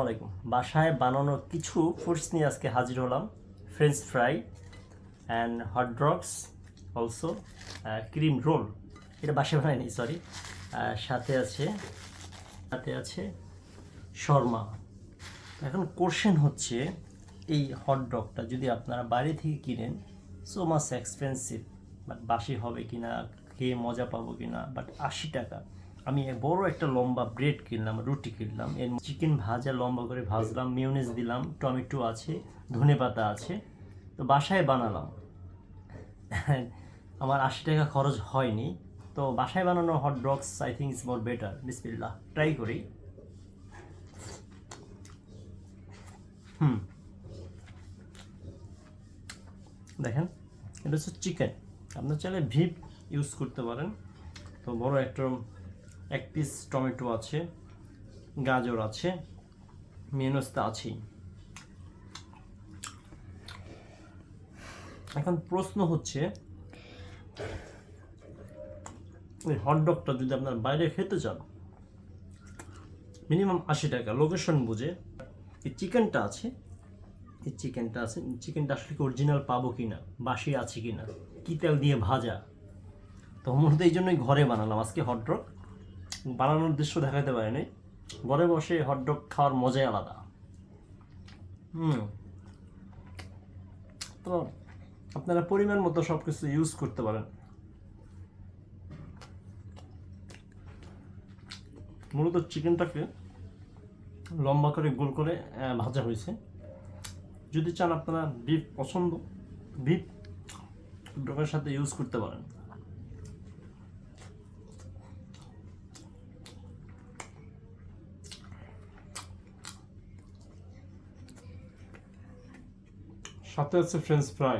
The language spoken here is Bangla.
আসসালামাইকুম। বাসায় বানানো কিছু ফুডস নিয়ে আজকে হাজির হলাম। French fry and hot dogs, also cream roll. এটা বাসায় বানায়নি, সরি। সাথে আছে শর্মা। এখন কোশ্চেন হচ্ছে, এই হট ডগটা যদি আপনারা বাইরে থেকে কিনেন, সো মাচ এক্সপেন্সিভ, বাট বাসি হবে কিনা, খেয়ে মজা পাবো কিনা, বাট 80 টাকা। আমি বড় একটা লম্বা ব্রেড কিনলাম, রুটি কিনলাম, এর চিকেন ভাজা লম্বা করে ভাজলাম, মিউনিস দিলাম, টমেটো আছে, ধনেপাতা আছে, তো বাসায় বানালাম। আমার 80 টাকা খরচ হয়নি। তো বাসায় বানানো hot dogs I think is more better. বিসমিল্লাহ, ট্রাই করি। দেখেন, এটা হচ্ছে চিকেন। আপনার চাইলে ভিপ ইউজ করতে পারেন। তো বড় একটা এক পিস টমেটো আছে, গাজর আছে, মেয়োনিজ তো আছেই। এখন প্রশ্ন হচ্ছে, ওই হটডগটা যদি আপনার বাইরে খেতে চান, মিনিমাম 80 টাকা, লোকেশন বুঝে। এই চিকেনটা আছে, চিকেনটা আসলে কি অরিজিনাল পাবো কিনা, বাসি আছে কিনা, কি তেল দিয়ে ভাজা। তো মূলত এই জন্যই ঘরে বানালাম আজকে হটডগ। বানানোর দৃশ্য দেখাতে পারিনি। ঘরে বসে হটডগ খাওয়ার মজাই আলাদা। তো আপনারা পরিমাণ মতো সব কিছু ইউজ করতে পারেন। মূলত চিকেনটাকে লম্বা করে গোল করে ভাজা হয়েছে। যদি চান আপনারা বিফ পছন্দ, বিফ ডগের সাথে ইউজ করতে পারেন। সাথে আছে ফ্রেঞ্চ ফ্রাই।